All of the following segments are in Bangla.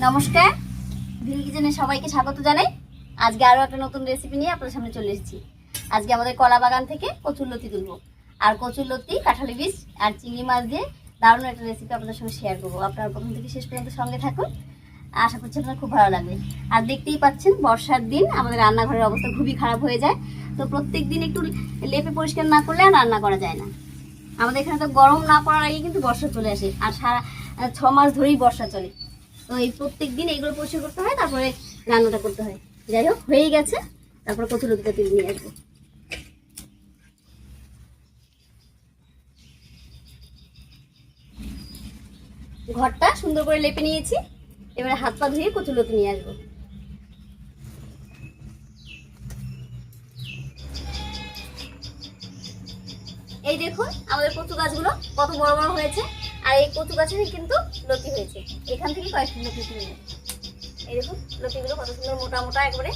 নমস্কার, ভিল কিচেনে সবাইকে স্বাগত জানাই। আজকে আরো একটা নতুন রেসিপি নিয়ে আপনাদের সামনে চলে এসেছি। আজকে আমাদের কলা বাগান থেকে কচুরলতি তুলবো, আর কচুরলতি, কাঁঠালি বীজ আর চিংড়ি মাছ দিয়ে দারুণ একটা রেসিপি আপনাদের সঙ্গে শেয়ার করবো। আপনারা প্রথম থেকে শেষ পর্যন্ত সঙ্গে থাকুন, আশা করছি আপনার খুব ভালো লাগবে। আর দেখতেই পাচ্ছেন, বর্ষার দিন আমাদের রান্নাঘরের অবস্থা খুবই খারাপ হয়ে যায়। তো প্রত্যেক দিন একটু লেপে পরিষ্কার না করলে আর রান্না করা যায় না। আমাদের এখানে তো গরম না পড়ার আগে কিন্তু বর্ষা চলে আসে, আর সারা 6 মাস ধরেই বর্ষা চলে। তো এই প্রত্যেক দিন এগুলো পরিষ্কার করতে হয়, তারপরে রান্নাটা করতে হয়। যাই হোক, হয়েই গেছে। তারপরে কচুরলতিটা তুলে নিয়ে আসবো। ঘরটা সুন্দর করে লেপে নিয়েছি, এবারে হাত পা ধুয়ে কচুরলতি নিয়ে আসবো। এই দেখুন আমাদের কচু গাছগুলো কত বড় বড় হয়েছে, আর এই কচু গাছেরই কিন্তু লতি হয়েছে। এখান থেকে কয়েকটি লতি তুলে নেব। এই দেখুন লতিগুলো কত সুন্দর মোটা মোটা একবারে।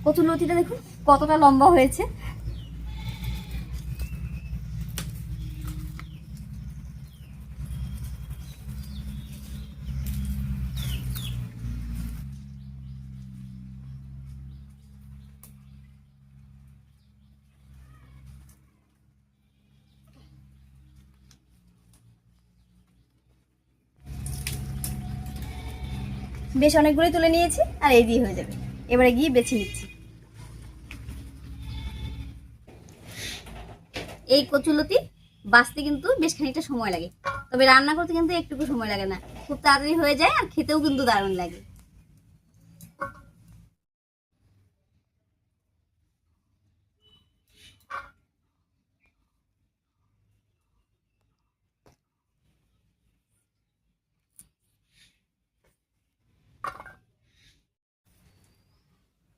কচুর লতিটা দেখুন কতটা লম্বা হয়েছে। বেশ অনেকগুলোই তুলে নিয়েছি, আর এই দিয়ে হয়ে যাবে। এবারে গিয়ে বেছে নিচ্ছি। এই কচুরলতি বাছতে কিন্তু বেশ খানিকটা সময় লাগে, তবে রান্না করতে কিন্তু একটুকু সময় লাগে না, খুব তাড়াতাড়ি হয়ে যায়, আর খেতেও কিন্তু দারুণ লাগে।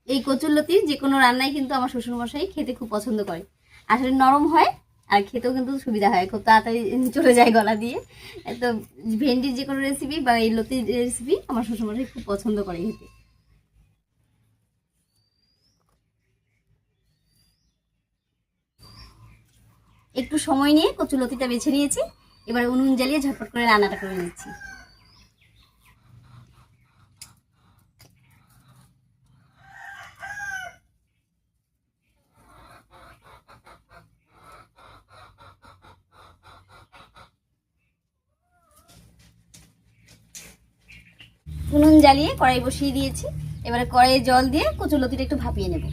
এই কচুরলতি যে কোনো রান্নাই কিন্তু আমার শ্বশুরমশাই খেতে খুব পছন্দ করে। আসলে নরম হয়, আর খেতেও কিন্তু সুবিধা হয়, খুব তাড়াতাড়ি চলে যায় গলা দিয়ে। তো ভেন্ডির যে কোনো রেসিপি বা এই লতির রেসিপি আমার শ্বশুরমশাই খুব পছন্দ করে খেতে। একটু সময় নিয়ে কচুরলতিটা বেছে নিয়েছি, এবার উনুন জ্বালিয়ে ঝটপট করে রান্নাটা করে নিচ্ছি। উনুন জ্বালিয়ে কড়াই বসিয়ে দিয়েছি, এবারে কড়াইয়ে জল দিয়ে কচুরলতিটা একটু ভাপিয়ে নেব।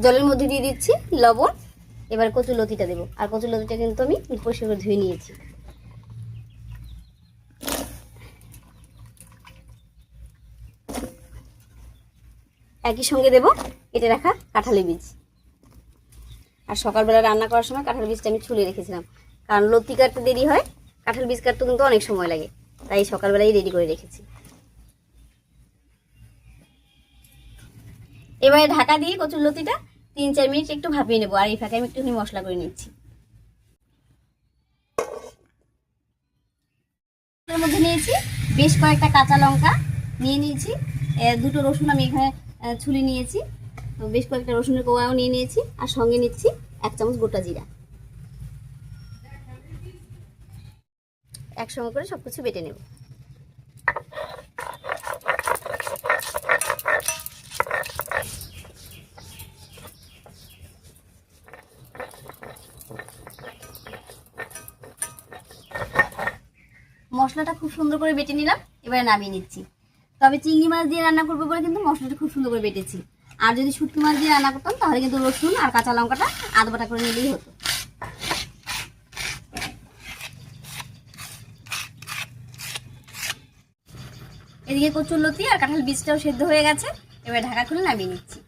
জলের মধ্যে দিয়ে দিচ্ছি লবণ। এবার কচুরলতিটা দেবো, আর কচুরলতিটা কিন্তু আমি পরিষ্কার করে ধুয়ে নিয়েছি। একই সঙ্গে দেব কেটে রাখা কাঁঠালি বীজ। আর সকালবেলা রান্না করার সময় কাঁঠাল বীজটা আমি ছুলে রেখেছিলাম, কারণ লতি কাটতে দেরি হয়, কাঁঠাল বীজ কাটতে কিন্তু অনেক সময় লাগে, তাই সকালবেলাই রেডি করে রেখেছি। এবারে ঢাকা দিয়ে কচুরলতিটা 3-4 মিনিট একটু ভাপিয়ে নেবো, আর এই ফাঁকে আমি একটুখানি মশলা করে নিচ্ছি। এর মধ্যে নিয়েছি বেশ কয়েকটা কাঁচা লঙ্কা, নিয়ে নিয়েছি 2টো রসুন আমি এখানে ছুলে নিয়েছি, তো বেশ কয়েকটা রসুনের কোয়াও নিয়ে নিয়েছি, আর সঙ্গে নিচ্ছি 1 চামচ গোটা জিরা। একসঙ্গে করে সবকিছু বেটে নেব। মশলাটা খুব সুন্দর করে বেটে নিলাম, এবারে নামিয়ে নিচ্ছি। তবে চিংড়ি মাছ দিয়ে রান্না করবো বলে কিন্তু মশলাটা খুব সুন্দর করে বেটেছি, আর যদি শুটকি মাছ দিয়ে রান্না করতাম তাহলে কিন্তু রসুন আর কাঁচা লঙ্কাটা আদা বাটা করে নিলেই হতো। এদিকে কচুরলতি আর কাঁঠাল বীজটাও সেদ্ধ হয়ে গেছে, এবার ঢাকা খুলে নামিয়ে নিচ্ছি।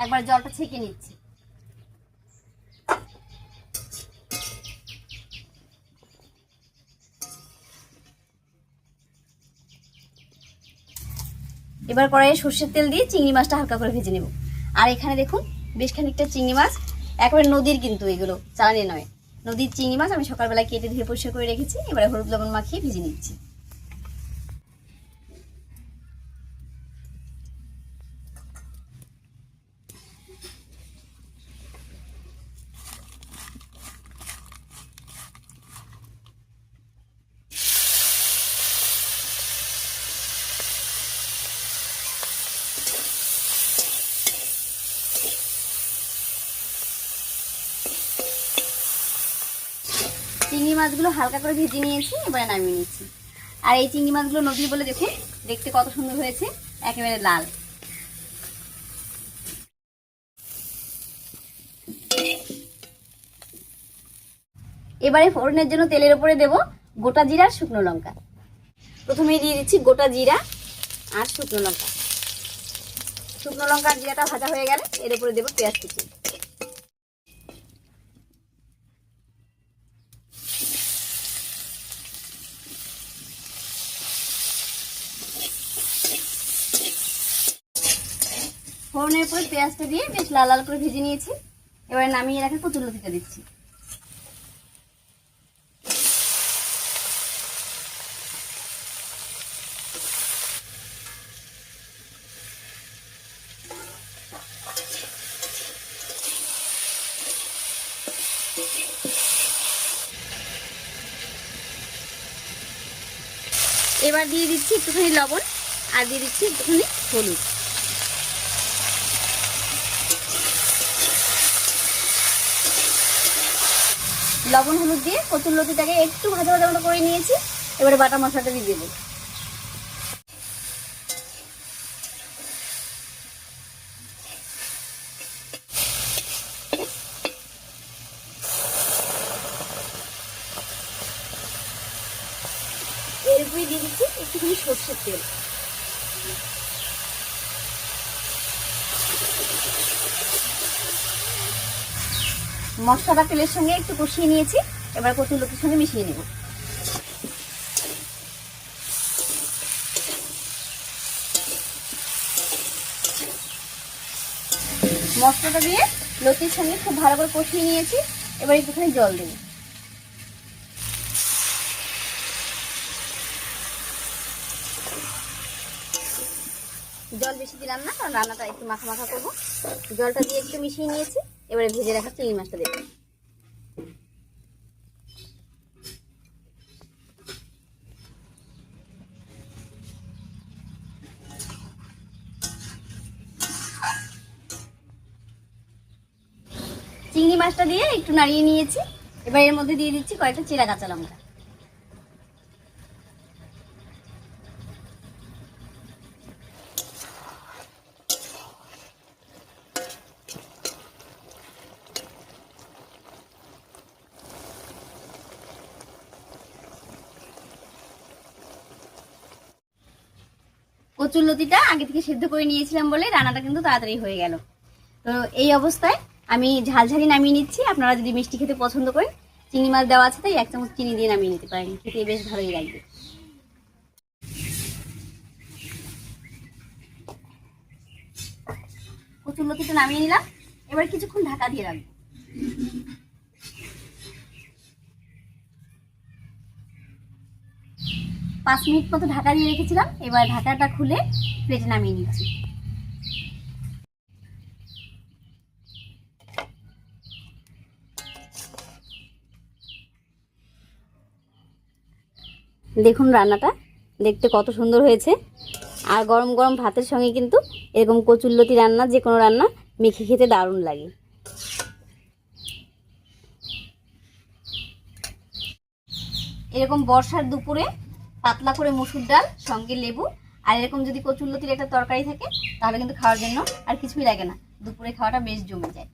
একবার জলটা ছেঁকে নিচ্ছি। এবার কড়াইয়ে সর্ষের তেল দিয়ে চিংড়ি মাছটা হালকা করে ভেজে নেব। আর এখানে দেখুন বেশ খানিকটা চিংড়ি মাছ একেবারে নদীর, কিন্তু এগুলো চালানি নয়, নদীর চিংড়ি মাছ আমি সকালবেলা কেটে ধুয়ে পরিষ্কার করে রেখেছি। এবারে হলুদ লবণ মাখিয়ে ভেজে নিচ্ছি। চিংড়ি মাছগুলো হালকা করে ভেজে নিয়েছি, এবারে নামিয়ে নিচ্ছি। আর এই চিংড়ি মাছগুলো নদীর বলে দেখুন দেখতে কত সুন্দর হয়েছে, একেবারে লাল। এবারে ফোড়নের জন্য তেলের উপরে দেব গোটা জিরা আর শুকনো লঙ্কা। প্রথমেই দিয়ে দিচ্ছি গোটা জিরা আর শুকনো লঙ্কা। শুকনো লঙ্কা আর জিরাটা ভাজা হয়ে গেলে এর উপরে দেব পেঁয়াজ কুচি। ফোড়নের উপরে পেঁয়াজটা দিয়ে বেশ লাল লাল করে ভেজে নিয়েছি। এবারে নামিয়ে রাখা কচুরলতিটা দিচ্ছি। এবার দিয়ে দিচ্ছি একটুখানি লবণ আর দিয়ে দিচ্ছি একটুখানি হলুদ। লবণ হলুদ দিয়ে কচুরলতিটাকে একটু ভাজা ভাজা মতো করে নিয়েছি। এবারে বাটা মশলাটা দিয়ে দেবো। এর উপরে দিয়ে দিচ্ছি একটুখানি সরষের তেল। মশলাটা তেলের সঙ্গে একটু কষিয়ে নিয়েছি। এবার কচুরলতির সঙ্গে মিশিয়ে নেব। মশলাটা দিয়ে লতির সঙ্গে খুব ভালো করে কষিয়ে নিয়েছি। এবার একটুখানি জল দেব। জল বেশি দিলাম না, কারণ রান্নাটা একটু মাখা মাখা করবো। জলটা দিয়ে একটু মিশিয়ে নিয়েছি। এবারে ভেজে রাখা চিংড়ি মাছটা দেব। চিংড়ি মাছটা দিয়ে একটু নাড়িয়ে নিয়েছি। এবার এর মধ্যে দিয়ে দিচ্ছি কয়েকটা চেরা কাঁচা লঙ্কা। কচুরলতিটা আগে থেকে সেদ্ধ করে নিয়েছিলাম বলে রান্নাটা কিন্তু তাড়াতাড়ি হয়ে গেল। তো এই অবস্থায় আমি ঝালঝালি নামিয়ে নিচ্ছি। আপনারা যদি মিষ্টি খেতে পছন্দ করেন, চিংড়ি মাছ দেওয়া আছে তাই 1 চামচ চিনি দিয়ে নামিয়ে নিতে পারেন, খেতে বেশ ভালোই লাগবে। কচুরলতিটা নামিয়ে নিলাম। এবার কিছুক্ষণ ঢাকা দিয়ে রাখবো। 5 মিনিট মতো ঢাকা দিয়ে রেখেছিলাম। এবার ঢাকাটা খুলে প্লেটে নামিয়ে নিচ্ছি। দেখুন রান্নাটা দেখতে কত সুন্দর হয়েছে। আর গরম গরম ভাতের সঙ্গে কিন্তু এরকম কচুরলতি রান্না, যে কোনো রান্না মেখে খেতে দারুণ লাগে। এরকম বর্ষার দুপুরে পাতলা করে মসুর ডাল সঙ্গে লেবু আর এরকম যদি কচুরলতির একটা তরকারি থাকে তাহলে কিন্তু খাওয়ার জন্য আর কিছুই লাগে না। দুপুরে খাওয়াটা বেশ জমে যায়।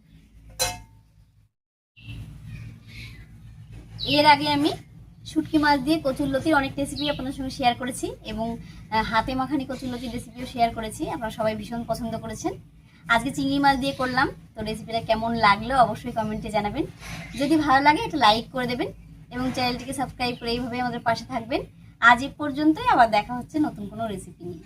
এর আগে আমি শুটকি মাছ দিয়ে কচুরলতির অনেক রেসিপি আপনাদের সঙ্গে শেয়ার করেছি এবং হাতে মাখানি কচুরলতির রেসিপিও শেয়ার করেছি। আপনারা সবাই ভীষণ পছন্দ করেছেন। আজকে চিংড়ি মাছ দিয়ে করলাম। তো রেসিপিটা কেমন লাগলো অবশ্যই কমেন্টে জানাবেন। যদি ভালো লাগে একটা লাইক করে দেবেন এবং চ্যানেলটিকে সাবস্ক্রাইব করে এইভাবে আমাদের পাশে থাকবেন। আজ এই পর্যন্তই, আবার দেখা হচ্ছে নতুন কোনো রেসিপি নিয়ে।